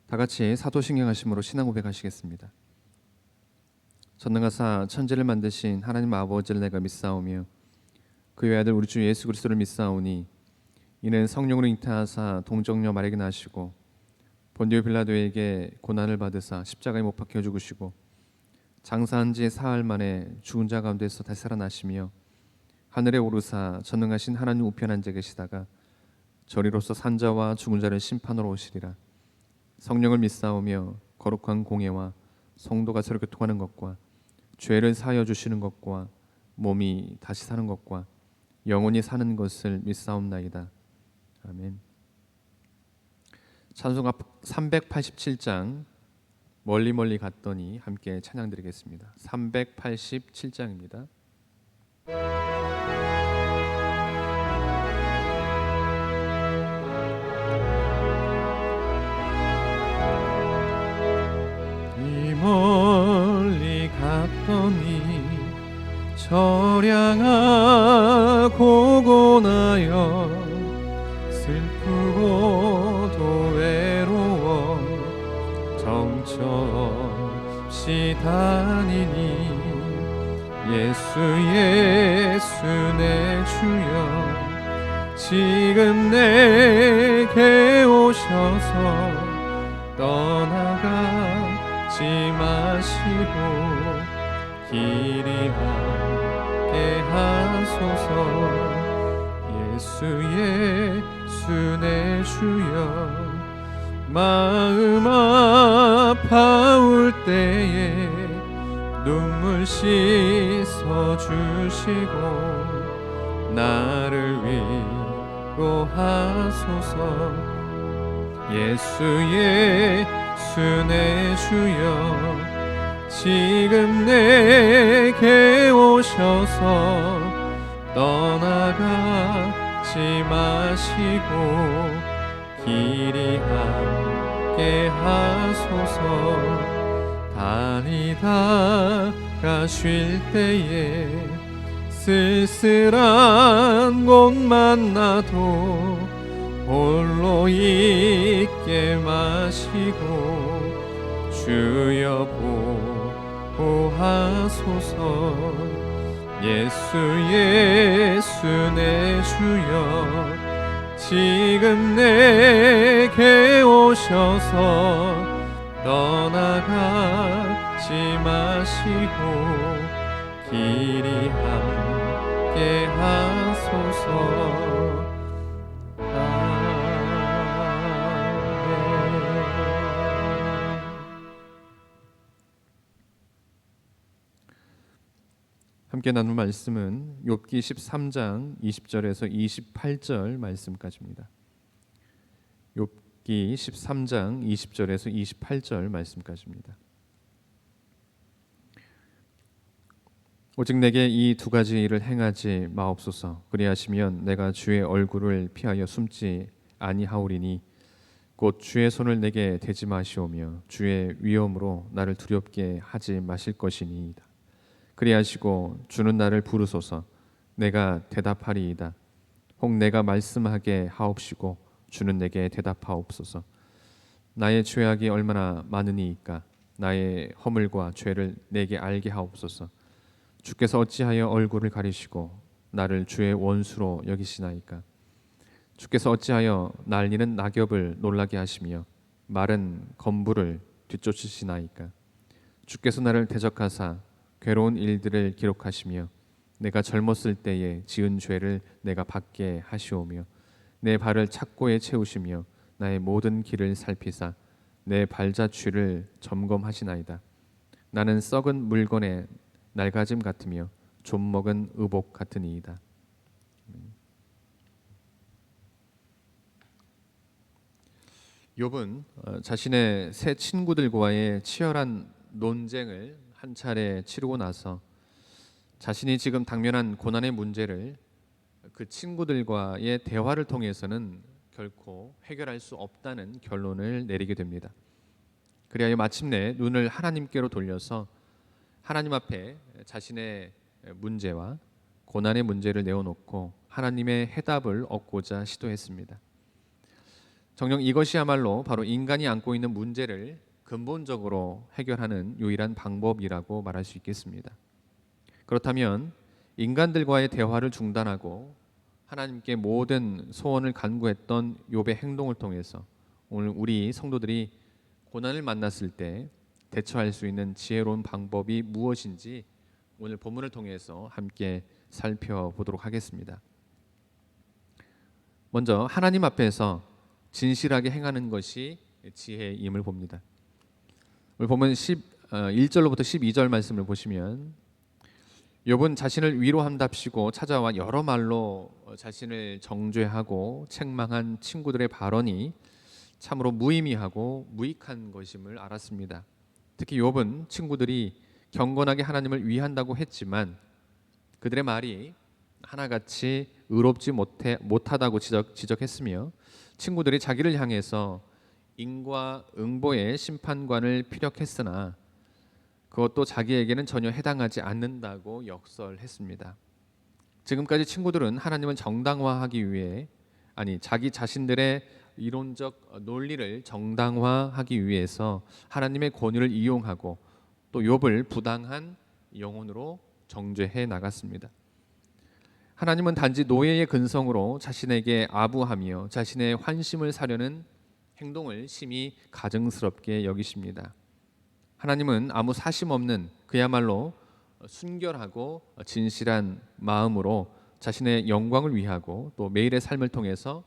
다 같이 사도신경하심으로 신앙 고백하시겠습니다. 전능하사 천지를 만드신 하나님 아버지를 내가 믿사오며 그의 아들 우리 주 예수 그리스도를 믿사오니 이는 성령으로 잉태하사 동정녀 마리아에게 나시고 본디오 빌라도에게 고난을 받으사 십자가에 못 박혀 죽으시고 장사한 지 사흘 만에 죽은 자 가운데서 다시 살아나시며 하늘에 오르사 전능하신 하나님 우편 앉아 계시다가 저리로서 산자와 죽은 자를 심판으로 오시리라. 성령을 믿사오며 거룩한 공예와 성도가 서로 교통하는 것과 죄를 사하여 주시는 것과 몸이 다시 사는 것과 영원히 사는 것을 믿사옵나이다. 아멘. 찬송가 387장 멀리 멀리 갔더니 함께 찬양 드리겠습니다. 387장입니다. 이 멀리 갔더니 처량하고 고나여 슬프고도 외로워 정처없이 다니니 예수 예수 내 주여 지금 내게 오셔서 떠나가지 마시고 길이 함께 하소서. 예수 예수 내 주여 마음 아파올 때에 눈물 씻어 주시고 나를 위로하소서. 예수 예수 내 주여 지금 내게 오셔서 떠나가지 마시고 길이 함께 하소서. 다니다가 쉴 때에 쓸쓸한 곳만 나도 홀로 있게 마시고 주여 보호하소서. 예수 예수 내 주여 지금 내게 오셔서 떠나가지 마시고 길이 함께 하소서. 함께 나눌 말씀은 욥기 13장 20절에서 28절 말씀까지입니다. 욥기 13장 20절에서 28절 말씀까지입니다. 오직 내게 이 두 가지 일을 행하지 마옵소서. 그리하시면 내가 주의 얼굴을 피하여 숨지 아니하오리니 곧 주의 손을 내게 대지 마시오며 주의 위엄으로 나를 두렵게 하지 마실 것이니이다. 그리하시고 주는 나를 부르소서. 내가 대답하리이다. 혹 내가 말씀하게 하옵시고 주는 내게 대답하옵소서. 나의 죄악이 얼마나 많으니이까 나의 허물과 죄를 내게 알게 하옵소서. 주께서 어찌하여 얼굴을 가리시고 나를 주의 원수로 여기시나이까. 주께서 어찌하여 날리는 낙엽을 놀라게 하시며 마른 검부를 뒤쫓으시나이까. 주께서 나를 대적하사 괴로운 일들을 기록하시며 내가 젊었을 때에 지은 죄를 내가 받게 하시오며 내 발을 착고에 채우시며 나의 모든 길을 살피사 내 발자취를 점검하시나이다. 나는 썩은 물건의 낡아짐 같으며 좀 먹은 의복 같으니이다. 욥은 자신의 새 친구들과의 치열한 논쟁을 한 차례 치르고 나서 자신이 지금 당면한 고난의 문제를 그 친구들과의 대화를 통해서는 결코 해결할 수 없다는 결론을 내리게 됩니다. 그리하여 마침내 눈을 하나님께로 돌려서 하나님 앞에 자신의 문제와 고난의 문제를 내어놓고 하나님의 해답을 얻고자 시도했습니다. 정녕 이것이야말로 바로 인간이 안고 있는 문제를 근본적으로 해결하는 유일한 방법이라고 말할 수 있겠습니다. 그렇다면 인간들과의 대화를 중단하고 하나님께 모든 소원을 간구했던 욥의 행동을 통해서 오늘 우리 성도들이 고난을 만났을 때 대처할 수 있는 지혜로운 방법이 무엇인지 오늘 본문을 통해서 함께 살펴보도록 하겠습니다. 먼저 하나님 앞에서 진실하게 행하는 것이 지혜임을 봅니다. 오늘 보면 1절로부터 12절 말씀을 보시면 욥은 자신을 위로한답시고 찾아와 여러 말로 자신을 정죄하고 책망한 친구들의 발언이 참으로 무의미하고 무익한 것임을 알았습니다. 특히 욥은 친구들이 경건하게 하나님을 위한다고 했지만 그들의 말이 하나같이 의롭지 못하다고 지적했으며 친구들이 자기를 향해서 인과응보의 심판관을 피력했으나 그것도 자기에게는 전혀 해당하지 않는다고 역설했습니다. 지금까지 친구들은 하나님을 정당화하기 위해 자기 자신들의 이론적 논리를 정당화하기 위해서 하나님의 권위를 이용하고 또 욥을 부당한 영혼으로 정죄해 나갔습니다. 하나님은 단지 노예의 근성으로 자신에게 아부하며 자신의 환심을 사려는 행동을 심히 가증스럽게 여기십니다. 하나님은 아무 사심 없는 그야말로 순결하고 진실한 마음으로 자신의 영광을 위하고 또 매일의 삶을 통해서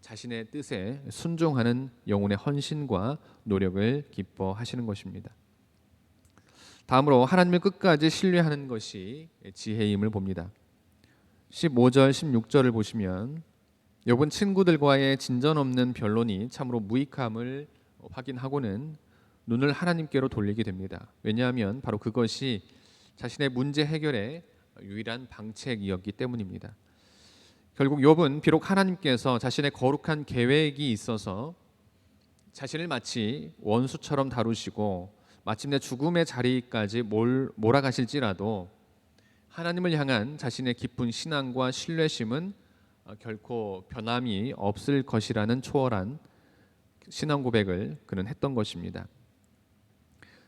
자신의 뜻에 순종하는 영혼의 헌신과 노력을 기뻐하시는 것입니다. 다음으로 하나님을 끝까지 신뢰하는 것이 지혜임을 봅니다. 15절 16절을 보시면 욥은 친구들과의 진전 없는 변론이 참으로 무익함을 확인하고는 눈을 하나님께로 돌리게 됩니다. 왜냐하면 바로 그것이 자신의 문제 해결의 유일한 방책이었기 때문입니다. 결국 욥은 비록 하나님께서 자신의 거룩한 계획이 있어서 자신을 마치 원수처럼 다루시고 마침내 죽음의 자리까지 몰아가실지라도 하나님을 향한 자신의 깊은 신앙과 신뢰심은 결코 변함이 없을 것이라는 초월한 신앙 고백을 그는 했던 것입니다.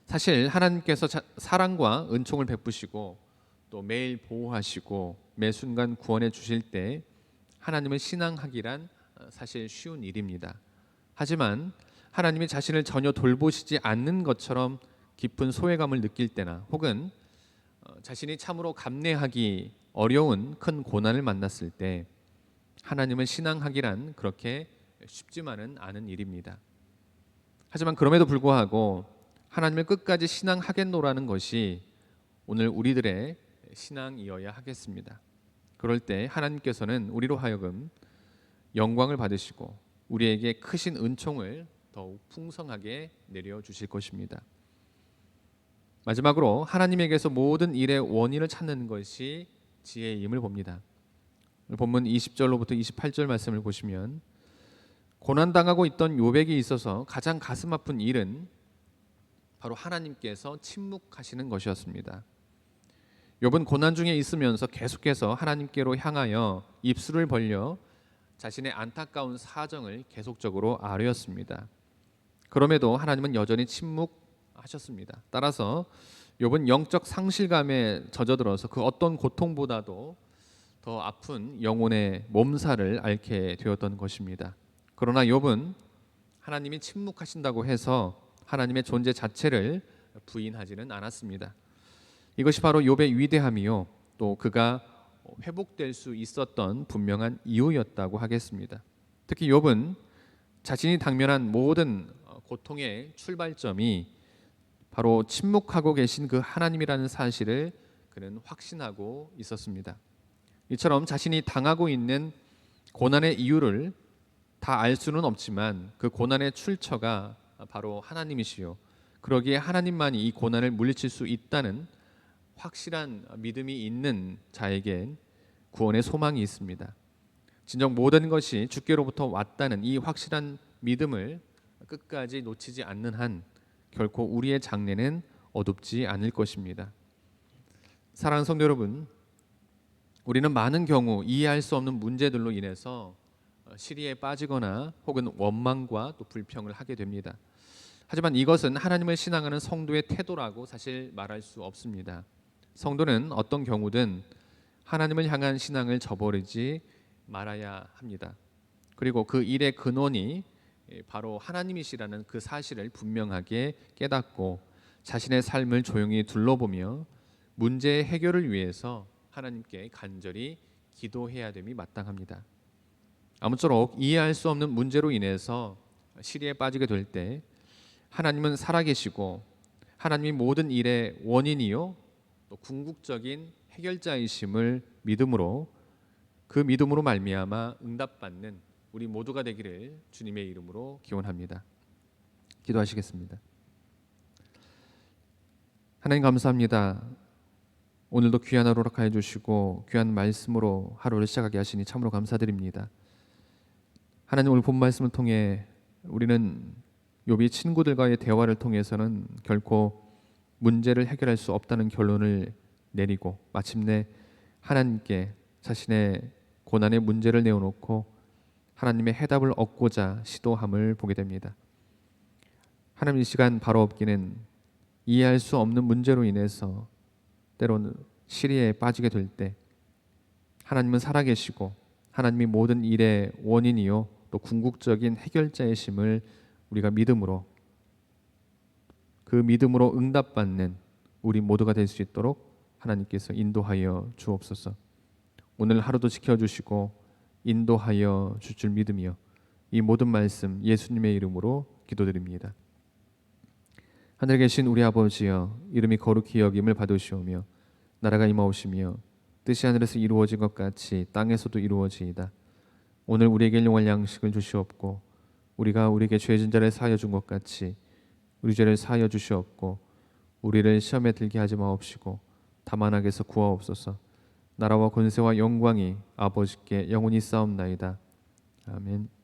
사실 하나님께서 사랑과 은총을 베푸시고 또 매일 보호하시고 매 순간 구원해 주실 때 하나님을 신앙하기란 사실 쉬운 일입니다. 하지만 하나님이 자신을 전혀 돌보시지 않는 것처럼 깊은 소외감을 느낄 때나 혹은 자신이 참으로 감내하기 어려운 큰 고난을 만났을 때 하나님을 신앙하기란 그렇게 쉽지만은 않은 일입니다. 하지만 그럼에도 불구하고 하나님을 끝까지 신앙하겠노라는 것이 오늘 우리들의 신앙이어야 하겠습니다. 그럴 때 하나님께서는 우리로 하여금 영광을 받으시고 우리에게 크신 은총을 더욱 풍성하게 내려주실 것입니다. 마지막으로 하나님에게서 모든 일의 원인을 찾는 것이 지혜임을 봅니다. 본문 20절로부터 28절 말씀을 보시면 고난당하고 있던 욥에게 있어서 가장 가슴 아픈 일은 바로 하나님께서 침묵하시는 것이었습니다. 욥은 고난 중에 있으면서 계속해서 하나님께로 향하여 입술을 벌려 자신의 안타까운 사정을 계속적으로 아뢰었습니다. 그럼에도 하나님은 여전히 침묵하셨습니다. 따라서 욥은 영적 상실감에 젖어들어서 그 어떤 고통보다도 더 아픈 영혼의 몸살을 앓게 되었던 것입니다. 그러나 욥은 하나님이 침묵하신다고 해서 하나님의 존재 자체를 부인하지는 않았습니다. 이것이 바로 욥의 위대함이요 또 그가 회복될 수 있었던 분명한 이유였다고 하겠습니다. 특히 욥은 자신이 당면한 모든 고통의 출발점이 바로 침묵하고 계신 그 하나님이라는 사실을 그는 확신하고 있었습니다. 이처럼 자신이 당하고 있는 고난의 이유를 다 알 수는 없지만 그 고난의 출처가 바로 하나님이시요 그러기에 하나님만이 이 고난을 물리칠 수 있다는 확실한 믿음이 있는 자에겐 구원의 소망이 있습니다. 진정 모든 것이 주께로부터 왔다는 이 확실한 믿음을 끝까지 놓치지 않는 한 결코 우리의 장래는 어둡지 않을 것입니다. 사랑하는 성도 여러분, 우리는 많은 경우 이해할 수 없는 문제들로 인해서 시리에 빠지거나 혹은 원망과 또 불평을 하게 됩니다. 하지만 이것은 하나님을 신앙하는 성도의 태도라고 사실 말할 수 없습니다. 성도는 어떤 경우든 하나님을 향한 신앙을 저버리지 말아야 합니다. 그리고 그 일의 근원이 바로 하나님이시라는 그 사실을 분명하게 깨닫고 자신의 삶을 조용히 둘러보며 문제의 해결을 위해서 하나님께 간절히 기도해야 됨이 마땅합니다. 아무쪼록 이해할 수 없는 문제로 인해서 시리에 빠지게 될 때 하나님은 살아계시고 하나님이 모든 일의 원인이요 또 궁극적인 해결자이심을 믿음으로 그 믿음으로 말미암아 응답받는 우리 모두가 되기를 주님의 이름으로 기원합니다. 기도하시겠습니다. 하나님 감사합니다. 오늘도 귀한 하루 허락하여 주시고 귀한 말씀으로 하루를 시작하게 하시니 참으로 감사드립니다. 하나님 오늘 본 말씀을 통해 우리는 욥이 친구들과의 대화를 통해서는 결코 문제를 해결할 수 없다는 결론을 내리고 마침내 하나님께 자신의 고난의 문제를 내어놓고 하나님의 해답을 얻고자 시도함을 보게 됩니다. 하나님 이 시간 바로 없기는 이해할 수 없는 문제로 인해서 때로는 시리에 빠지게 될 때 하나님은 살아계시고 하나님이 모든 일의 원인이요 또 궁극적인 해결자이심을 우리가 믿음으로 그 믿음으로 응답받는 우리 모두가 될 수 있도록 하나님께서 인도하여 주옵소서. 오늘 하루도 지켜주시고 인도하여 줄 줄 믿으며 이 모든 말씀 예수님의 이름으로 기도드립니다. 하늘에 계신 우리 아버지여, 이름이 거룩히 여김을 받으시오며 나라가 임하오시며 뜻이 하늘에서 이루어진 것 같이 땅에서도 이루어지이다. 오늘 우리에게 일용할 양식을 주시옵고 우리가 우리에게 죄진 자를 사하여 준 것 같이 우리 죄를 사하여 주시옵고 우리를 시험에 들게 하지 마옵시고 다만 악에서 구하옵소서. 나라와 권세와 영광이 아버지께 영원히 싸움나이다. 아멘.